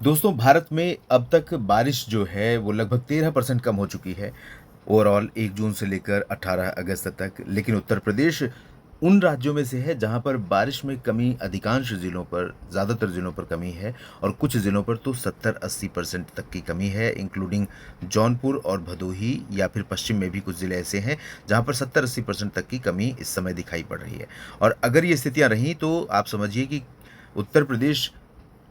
दोस्तों, भारत में अब तक बारिश जो है वो लगभग 13% कम हो चुकी है ओवरऑल 1 जून से लेकर 18 अगस्त तक। लेकिन उत्तर प्रदेश उन राज्यों में से है जहां पर बारिश में कमी अधिकांश ज़िलों पर, ज़्यादातर ज़िलों पर कमी है और कुछ ज़िलों पर तो 70-80% तक की कमी है, इंक्लूडिंग जौनपुर और भदोही, या फिर पश्चिम में भी कुछ ज़िले ऐसे हैं जहां पर 70-80% तक की कमी इस समय दिखाई पड़ रही है। और अगर ये स्थितियां रहीं तो आप समझिए कि उत्तर प्रदेश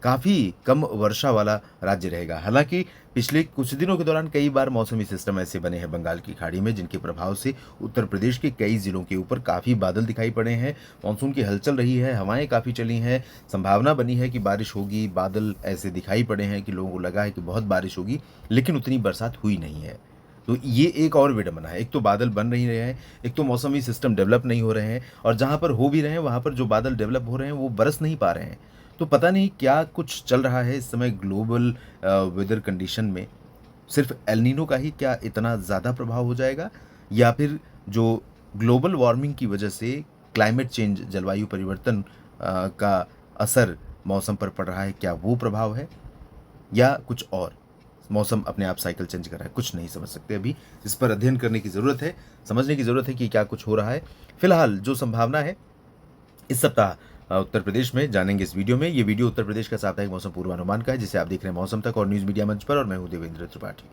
काफ़ी कम वर्षा वाला राज्य रहेगा। हालाँकि पिछले कुछ दिनों के दौरान कई बार मौसमी सिस्टम ऐसे बने हैं बंगाल की खाड़ी में, जिनके प्रभाव से उत्तर प्रदेश के कई ज़िलों के ऊपर काफ़ी बादल दिखाई पड़े हैं। मानसून की हलचल रही है, हवाएँ काफ़ी चली हैं, संभावना बनी है कि बारिश होगी, बादल ऐसे दिखाई पड़े हैं कि लोगों को लगा है कि बहुत बारिश होगी, लेकिन उतनी बरसात हुई नहीं है। तो ये एक और विडंबना है। एक तो बादल बन नहीं रहे हैं, एक तो मौसमी सिस्टम डेवलप नहीं हो रहे हैं, और जहाँ पर हो भी रहे हैं, वहाँ पर जो बादल डेवलप हो रहे हैं, वो बरस नहीं पा रहे हैं। तो पता नहीं क्या कुछ चल रहा है इस समय ग्लोबल वेदर कंडीशन में। सिर्फ एल नीनो का ही क्या इतना ज़्यादा प्रभाव हो जाएगा, या फिर जो ग्लोबल वार्मिंग की वजह से क्लाइमेट चेंज, जलवायु परिवर्तन का असर मौसम पर पड़ रहा है, क्या वो प्रभाव है, या कुछ और? मौसम अपने आप साइकिल चेंज कर रहा है, कुछ नहीं समझ सकते अभी। इस पर अध्ययन करने की ज़रूरत है, समझने की ज़रूरत है कि क्या कुछ हो रहा है। फिलहाल जो संभावना है इस सप्ताह उत्तर प्रदेश में जानेंगे इस वीडियो में। ये वीडियो उत्तर प्रदेश का साप्ताहिक मौसम पूर्वानुमान का है, जिसे आप देख रहे हैं मौसम तक और न्यूज़ मीडिया मंच पर, और मैं हूं देवेंद्र त्रिपाठी।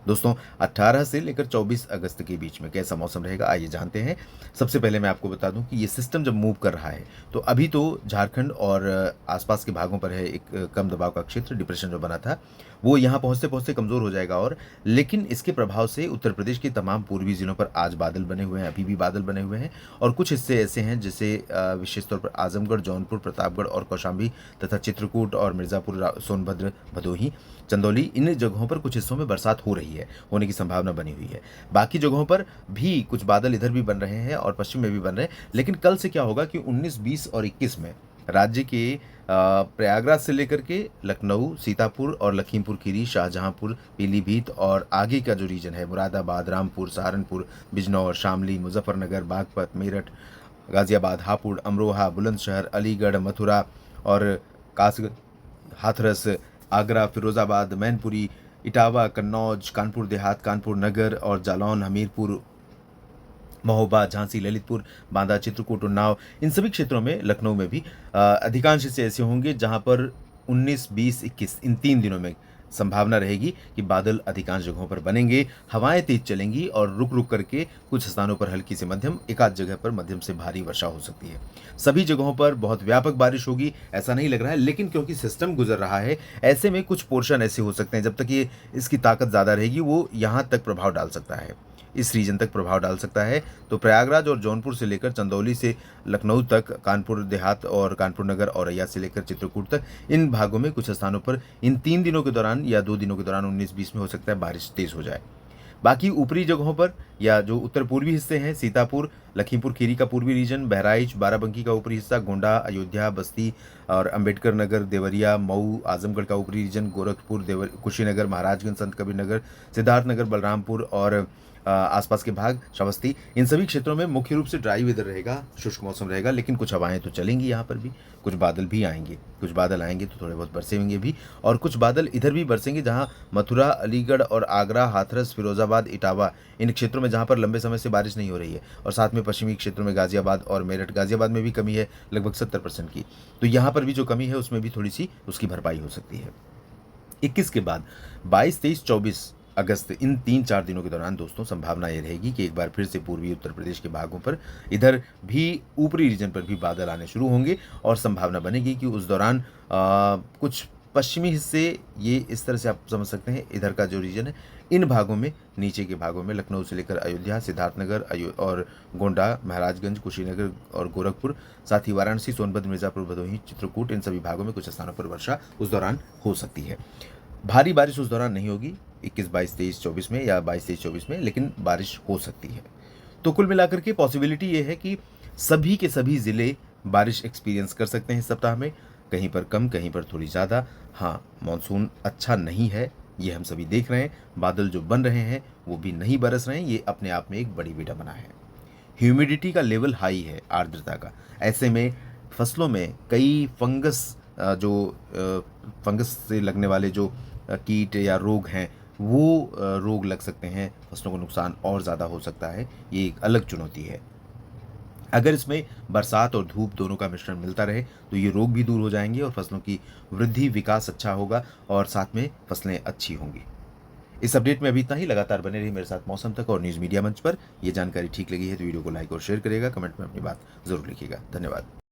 दोस्तों, 18 से लेकर 24 अगस्त के बीच में कैसा मौसम रहेगा, आइए जानते हैं। सबसे पहले मैं आपको बता दूं कि ये सिस्टम जब मूव कर रहा है तो अभी तो झारखंड और आसपास के भागों पर है एक कम दबाव का क्षेत्र, डिप्रेशन जो बना था वो यहाँ पहुँचते पहुँचते कमज़ोर हो जाएगा। और लेकिन इसके प्रभाव से उत्तर प्रदेश के तमाम पूर्वी जिलों पर आज बादल बने हुए हैं, अभी भी बादल बने हुए हैं, और कुछ हिस्से ऐसे हैं जैसे विशेष तौर पर आजमगढ़, जौनपुर, प्रतापगढ़ और कौशाम्बी तथा चित्रकूट और मिर्ज़ापुर, सोनभद्र, भदोही, चंदौली, इन जगहों पर कुछ हिस्सों में बरसात हो रही है, होने की संभावना बनी हुई है। बाकी जगहों पर भी कुछ बादल इधर भी बन रहे हैं और पश्चिम में भी बन रहे हैं। लेकिन कल से क्या होगा कि 19, 20 और 21 में राज्य के प्रयागराज से लेकर के लखनऊ, सीतापुर और लखीमपुर खीरी, शाहजहांपुर, पीलीभीत और आगे का जो रीजन है, मुरादाबाद, रामपुर, सहारनपुर, बिजनौर, शामली, मुजफ्फरनगर, बागपत, मेरठ, गाजियाबाद, हापुड़, अमरोहा, बुलंदशहर, अलीगढ़, मथुरा और कासगंज, हाथरस, आगरा, फिरोजाबाद, मैनपुरी, इटावा, कन्नौज, कानपुर देहात, कानपुर नगर और जालौन, हमीरपुर, महोबा, झांसी, ललितपुर, बांदा, चित्रकूट, उन्नाव, इन सभी क्षेत्रों में, लखनऊ में भी अधिकांश हिस्से ऐसे होंगे जहां पर 19, 20, 21 इन 3 दिनों में संभावना रहेगी कि बादल अधिकांश जगहों पर बनेंगे, हवाएं तेज चलेंगी और रुक रुक करके कुछ स्थानों पर हल्की से मध्यम, एकाध जगह पर मध्यम से भारी वर्षा हो सकती है। सभी जगहों पर बहुत व्यापक बारिश होगी ऐसा नहीं लग रहा है, लेकिन क्योंकि सिस्टम गुजर रहा है, ऐसे में कुछ पोर्शन ऐसे हो सकते हैं, जब तक ये इसकी ताकत ज़्यादा रहेगी वो यहाँ तक प्रभाव डाल सकता है, इस रीजन तक प्रभाव डाल सकता है। तो प्रयागराज और जौनपुर से लेकर चंदौली से लखनऊ तक, कानपुर देहात और कानपुर नगर, औरैया से लेकर चित्रकूट तक, इन भागों में कुछ स्थानों पर इन 3 दिनों के दौरान या 2 दिनों के दौरान 19-20 में हो सकता है बारिश तेज हो जाए। बाकी ऊपरी जगहों पर या जो उत्तर पूर्वी हिस्से हैं, सीतापुर, लखीमपुर खीरी का पूर्वी रीजन, बहराइच, बाराबंकी का ऊपरी हिस्सा, गोंडा, अयोध्या, बस्ती और अंबेडकर नगर, देवरिया, मऊ, आजमगढ़ का ऊपरी रीजन, गोरखपुर, कुशीनगर, महाराजगंज, संत कबीर नगर, सिद्धार्थनगर, बलरामपुर और आसपास के भाग, श्रावस्ती, इन सभी क्षेत्रों में मुख्य रूप से ड्राई वेदर रहेगा, शुष्क मौसम रहेगा, लेकिन कुछ हवाएं तो चलेंगी यहाँ पर भी, कुछ बादल भी आएंगे, कुछ बादल आएंगे तो थोड़े बहुत बरसेंगे भी, और कुछ बादल इधर भी बरसेंगे जहाँ मथुरा, अलीगढ़ और आगरा, हाथरस, फिरोजाबाद, इटावा, इन क्षेत्रों में जहाँ पर लंबे समय से बारिश नहीं हो रही है, और साथ में पश्चिमी क्षेत्रों में गाजियाबाद और मेरठ, गाजियाबाद में भी कमी है लगभग 70% की, तो यहाँ पर भी जो कमी है उसमें भी थोड़ी सी उसकी भरपाई हो सकती है। 21 के बाद 22, 23, 24 अगस्त, इन 3-4 दिनों के दौरान दोस्तों संभावना ये रहेगी कि एक बार फिर से पूर्वी उत्तर प्रदेश के भागों पर, इधर भी ऊपरी रीजन पर भी बादल आने शुरू होंगे, और संभावना बनेगी कि उस दौरान कुछ पश्चिमी हिस्से, ये इस तरह से आप समझ सकते हैं, इधर का जो रीजन है, इन भागों में, नीचे के भागों में, लखनऊ से लेकर अयोध्या, सिद्धार्थनगर और गोंडा, महाराजगंज, कुशीनगर और गोरखपुर, साथ ही वाराणसी, सोनभद्र, मिर्ज़ापुर, भदोही, चित्रकूट, इन सभी भागों में कुछ स्थानों पर वर्षा उस दौरान हो सकती है। भारी बारिश उस दौरान नहीं होगी 21, 22, 23, 24 में, या 22, 23, 24 में, लेकिन बारिश हो सकती है। तो कुल मिलाकर के पॉसिबिलिटी ये है कि सभी के सभी ज़िले बारिश एक्सपीरियंस कर सकते हैं इस सप्ताह में, कहीं पर कम, कहीं पर थोड़ी ज़्यादा। हाँ, मानसून अच्छा नहीं है, ये हम सभी देख रहे हैं, बादल जो बन रहे हैं वो भी नहीं बरस रहे हैं, ये अपने आप में एक बड़ी विडंबना है। ह्यूमिडिटी का लेवल हाई है, आर्द्रता का, ऐसे में फसलों में कई फंगस जो फंगस से लगने वाले जो कीट या रोग हैं, वो रोग लग सकते हैं, फसलों को नुकसान और ज़्यादा हो सकता है। ये एक अलग चुनौती है। अगर इसमें बरसात और धूप दोनों का मिश्रण मिलता रहे तो ये रोग भी दूर हो जाएंगे और फसलों की वृद्धि विकास अच्छा होगा और साथ में फसलें अच्छी होंगी। इस अपडेट में अभी इतना ही। लगातार बने रहिए मेरे साथ मौसम तक और न्यूज़ मीडिया मंच पर। ये जानकारी ठीक लगी है तो वीडियो को लाइक और शेयर करिएगा, कमेंट में अपनी बात जरूर लिखिएगा। धन्यवाद।